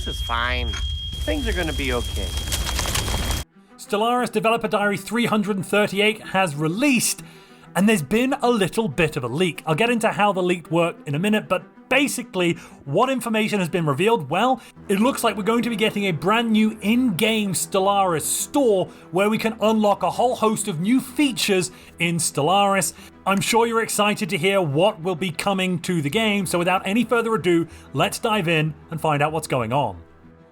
This is fine. Things are gonna be okay. Stellaris Developer Diary 338 has released, and there's been a little bit of a leak. I'll get into how the leak worked in a minute, but basically, what information has been revealed? Well, it looks like we're going to be getting a brand new in-game Stellaris store where we can unlock a whole host of new features in Stellaris. I'm sure you're excited to hear what will be coming to the game, so without any further ado, let's dive in and find out what's going on.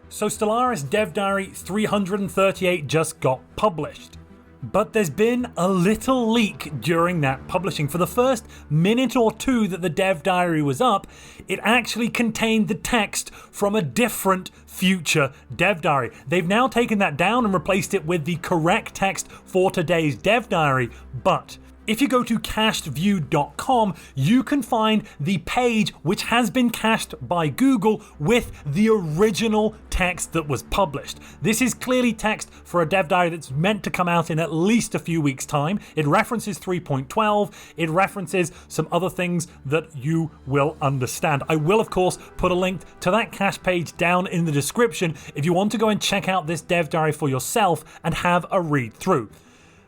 So Stellaris Dev Diary 338 just got published. But there's been a little leak during that publishing. For the first minute or two that the Dev Diary was up, it actually contained the text from a different future Dev Diary. They've now taken that down and replaced it with the correct text for today's Dev Diary, but if you go to cachedview.com, you can find the page which has been cached by Google with the original text that was published. This is clearly text for a dev diary that's meant to come out in at least a few weeks' time. It references 3.12. It references some other things that you will understand. I will, of course, put a link to that cache page down in the description if you want to go and check out this dev diary for yourself and have a read through.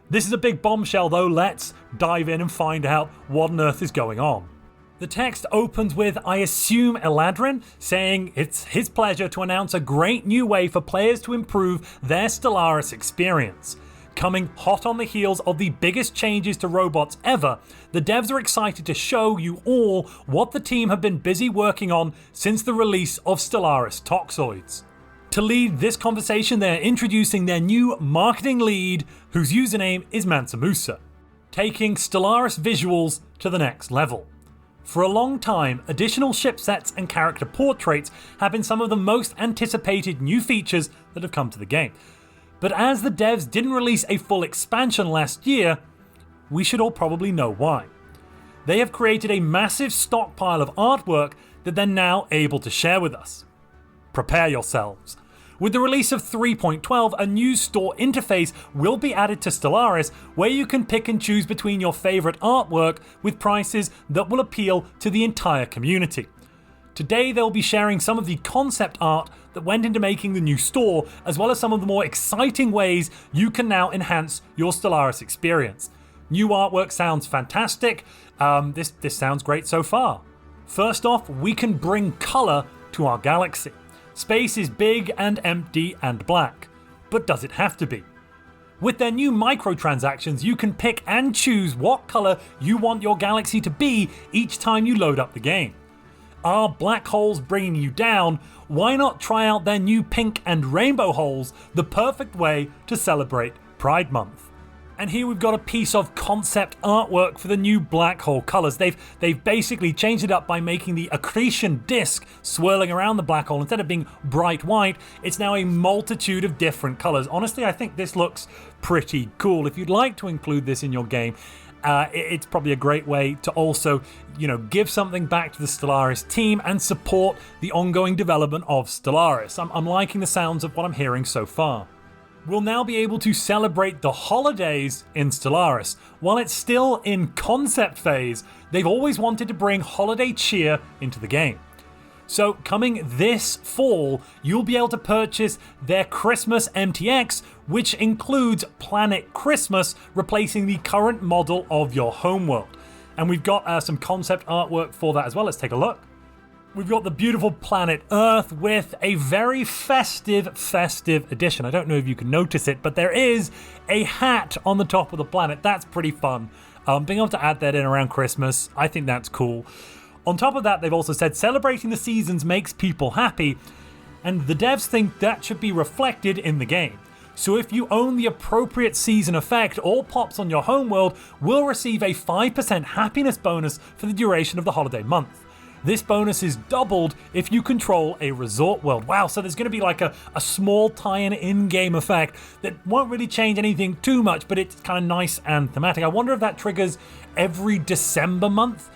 This is a big bombshell though, let's dive in and find out what on earth is going on. The text opens with, I assume, Eladrin, saying it's his pleasure to announce a great new way for players to improve their Stellaris experience. Coming hot on the heels of the biggest changes to robots ever, the devs are excited to show you all what the team have been busy working on since the release of Stellaris Toxoids. To lead this conversation, they're introducing their new marketing lead, whose username is Mansa Musa, taking Stellaris visuals to the next level. For a long time, additional shipsets and character portraits have been some of the most anticipated new features that have come to the game. But as the devs didn't release a full expansion last year, we should all probably know why. They have created a massive stockpile of artwork that they're now able to share with us. Prepare yourselves. With the release of 3.12, a new store interface will be added to Stellaris where you can pick and choose between your favorite artwork with prices that will appeal to the entire community. Today they'll be sharing some of the concept art that went into making the new store, as well as some of the more exciting ways you can now enhance your Stellaris experience. New artwork sounds fantastic. This sounds great so far. First off, we can bring color to our galaxy. Space is big and empty and black, but does it have to be? With their new microtransactions, you can pick and choose what color you want your galaxy to be each time you load up the game. Are black holes bringing you down? Why not try out their new pink and rainbow holes, the perfect way to celebrate Pride Month? And here we've got a piece of concept artwork for the new black hole colors. They've basically changed it up by making the accretion disk swirling around the black hole. Instead of being bright white, it's now a multitude of different colors. Honestly, I think this looks pretty cool. If you'd like to include this in your game, it's probably a great way to also, give something back to the Stellaris team and support the ongoing development of Stellaris. I'm liking the sounds of what I'm hearing so far. We'll now be able to celebrate the holidays in Stellaris. While it's still in concept phase, they've always wanted to bring holiday cheer into the game. So coming this fall, you'll be able to purchase their Christmas MTX, which includes Planet Christmas, replacing the current model of your homeworld. And we've got some concept artwork for that as well. Let's take a look. We've got the beautiful planet Earth with a very festive addition. I don't know if you can notice it, but there is a hat on the top of the planet. That's pretty fun. Being able to add that in around Christmas, I think that's cool. On top of that, they've also said celebrating the seasons makes people happy, and the devs think that should be reflected in the game. So if you own the appropriate season effect, all pops on your homeworld will receive a 5% happiness bonus for the duration of the holiday month. This bonus is doubled if you control a resort world. Wow, so there's going to be like a small tie-in in-game effect that won't really change anything too much, but it's kind of nice and thematic. I wonder if that triggers every December month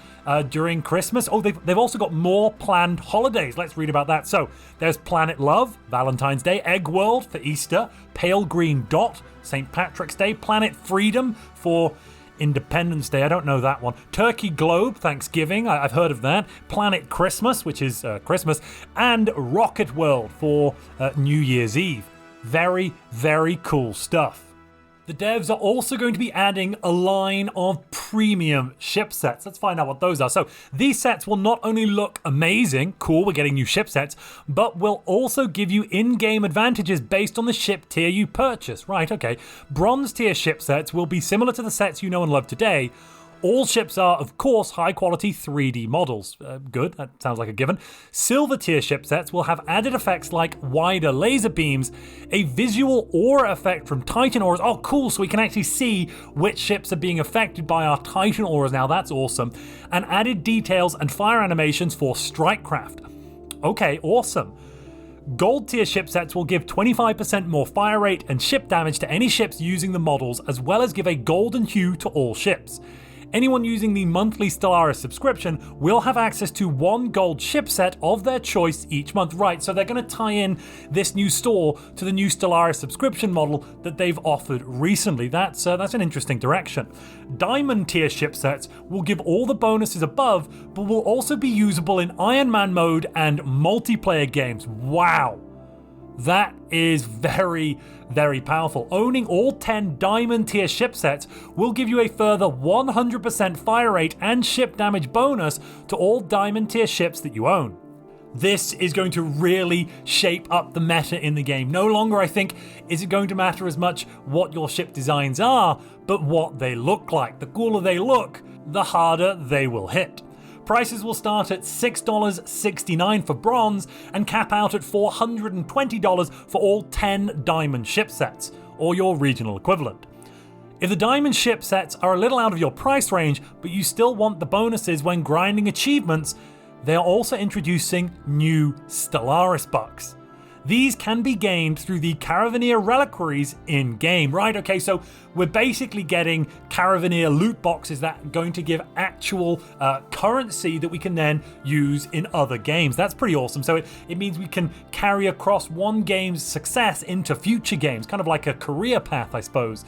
during Christmas. Oh, they've also got more planned holidays. Let's read about that. So there's Planet Love, Valentine's Day, Egg World for Easter, Pale Green Dot, St. Patrick's Day, Planet Freedom for Independence Day, I don't know that one. Turkey Globe, Thanksgiving, I've heard of that. Planet Christmas, which is Christmas. And Rocket World for New Year's Eve. Very, very cool stuff. The devs are also going to be adding a line of premium ship sets. Let's find out what those are. So these sets will not only look amazing, cool, we're getting new ship sets, but will also give you in-game advantages based on the ship tier you purchase. Right, okay. Bronze tier ship sets will be similar to the sets you know and love today. All ships are, of course, high-quality 3D models. Good, that sounds like a given. Silver tier ship sets will have added effects like wider laser beams, a visual aura effect from Titan auras. Oh, cool, so we can actually see which ships are being affected by our Titan auras now. That's awesome. And added details and fire animations for Strikecraft. Okay, awesome. Gold tier ship sets will give 25% more fire rate and ship damage to any ships using the models, as well as give a golden hue to all ships. Anyone using the monthly Stellaris subscription will have access to one gold ship set of their choice each month. Right, so they're going to tie in this new store to the new Stellaris subscription model that they've offered recently. That's an interesting direction. Diamond tier ship sets will give all the bonuses above, but will also be usable in Iron Man mode and multiplayer games. Wow. That is very, very powerful. Owning all 10 diamond tier ship sets will give you a further 100% fire rate and ship damage bonus to all diamond tier ships that you own. This is going to really shape up the meta in the game. No longer, I think, is it going to matter as much what your ship designs are, but what they look like. The cooler they look, the harder they will hit. Prices will start at $6.69 for bronze and cap out at $420 for all 10 diamond ship sets, or your regional equivalent. If the diamond ship sets are a little out of your price range, but you still want the bonuses when grinding achievements, they are also introducing new Stellaris bucks. These can be gained through the Caravaneer reliquaries in-game. Right, okay, so we're basically getting Caravaneer loot boxes that are going to give actual currency that we can then use in other games. That's pretty awesome. So it means we can carry across one game's success into future games, kind of like a career path, I suppose.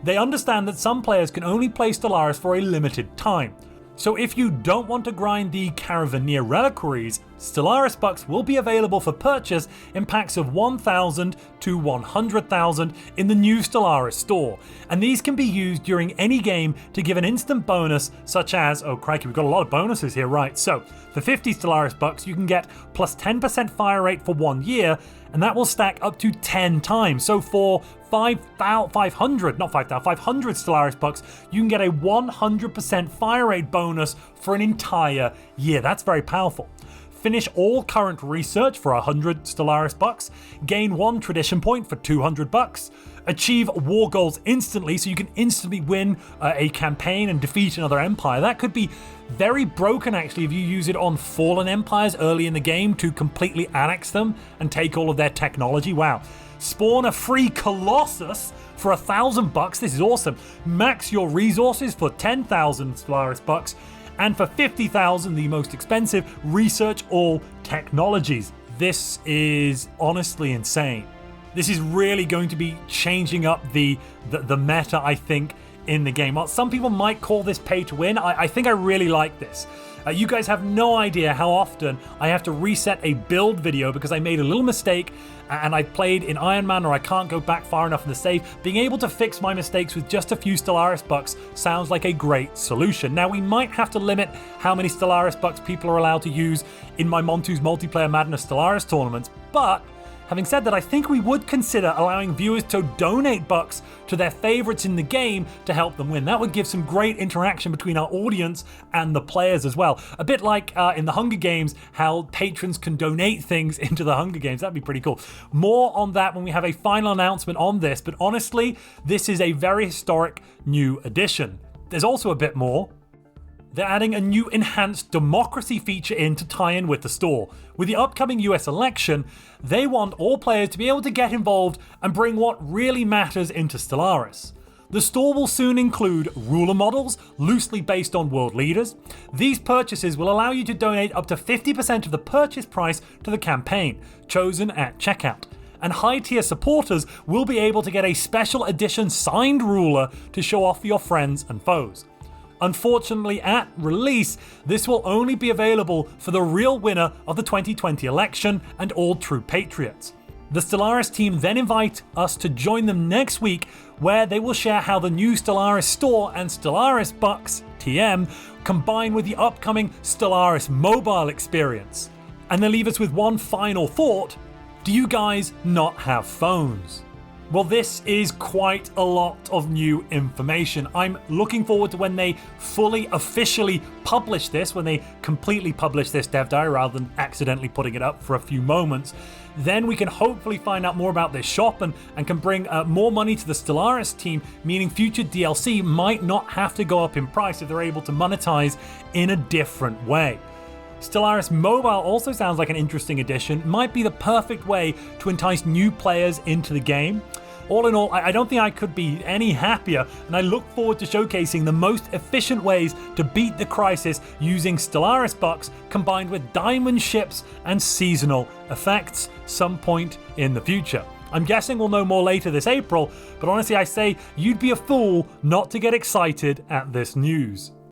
They understand that some players can only play Stellaris for a limited time. So if you don't want to grind the Caravaneer reliquaries, Stellaris bucks will be available for purchase in packs of 1,000 to 100,000 in the new Stellaris store, and these can be used during any game to give an instant bonus such as, oh crikey, we've got a lot of bonuses here, right, so for 50 Stellaris bucks you can get plus 10% fire rate for 1 year, and that will stack up to 10 times. So for 500 Stellaris bucks, you can get a 100% fire rate bonus for an entire year. That's very powerful. Finish all current research for 100 Stellaris bucks, gain 1 tradition point for 200 bucks, achieve war goals instantly, so you can instantly win a campaign and defeat another empire. That could be very broken actually if you use it on fallen empires early in the game to completely annex them and take all of their technology. Wow. Spawn a free Colossus for 1,000 bucks. This is awesome. Max your resources for 10,000 Stellaris bucks. And for 50,000, the most expensive, research all technologies. This is honestly insane. This is really going to be changing up the meta, I think, in the game. Well, some people might call this pay to win. I think I really like this. You guys have no idea how often I have to reset a build video because I made a little mistake and I played in Iron Man or I can't go back far enough in the save. Being able to fix my mistakes with just a few Stellaris bucks sounds like a great solution. Now, we might have to limit how many Stellaris bucks people are allowed to use in my Montu's Multiplayer Madness Stellaris tournaments, but having said that, I think we would consider allowing viewers to donate bucks to their favorites in the game to help them win. That would give some great interaction between our audience and the players as well. A bit like in the Hunger Games, how patrons can donate things into the Hunger Games. That'd be pretty cool. More on that when we have a final announcement on this, but honestly, this is a very historic new addition. There's also a bit more. They're adding a new enhanced democracy feature in to tie in with the store. With the upcoming US election, they want all players to be able to get involved and bring what really matters into Stellaris. The store will soon include ruler models, loosely based on world leaders. These purchases will allow you to donate up to 50% of the purchase price to the campaign, chosen at checkout. and high-tier supporters will be able to get a special edition signed ruler to show off for your friends and foes. Unfortunately, at release, this will only be available for the real winner of the 2020 election and all true patriots. The Stellaris team then invite us to join them next week, where they will share how the new Stellaris store and Stellaris Bucks TM combine with the upcoming Stellaris mobile experience. And they leave us with one final thought: do you guys not have phones? Well, this is quite a lot of new information. I'm looking forward to when they fully officially publish this, when they completely publish this dev diary rather than accidentally putting it up for a few moments. Then we can hopefully find out more about this shop and can bring more money to the Stellaris team, meaning future DLC might not have to go up in price if they're able to monetize in a different way. Stellaris Mobile also sounds like an interesting addition, might be the perfect way to entice new players into the game. All in all, I don't think I could be any happier, and I look forward to showcasing the most efficient ways to beat the crisis using Stellaris Bucks combined with diamond ships and seasonal effects some point in the future. I'm guessing we'll know more later this April, but honestly I say you'd be a fool not to get excited at this news.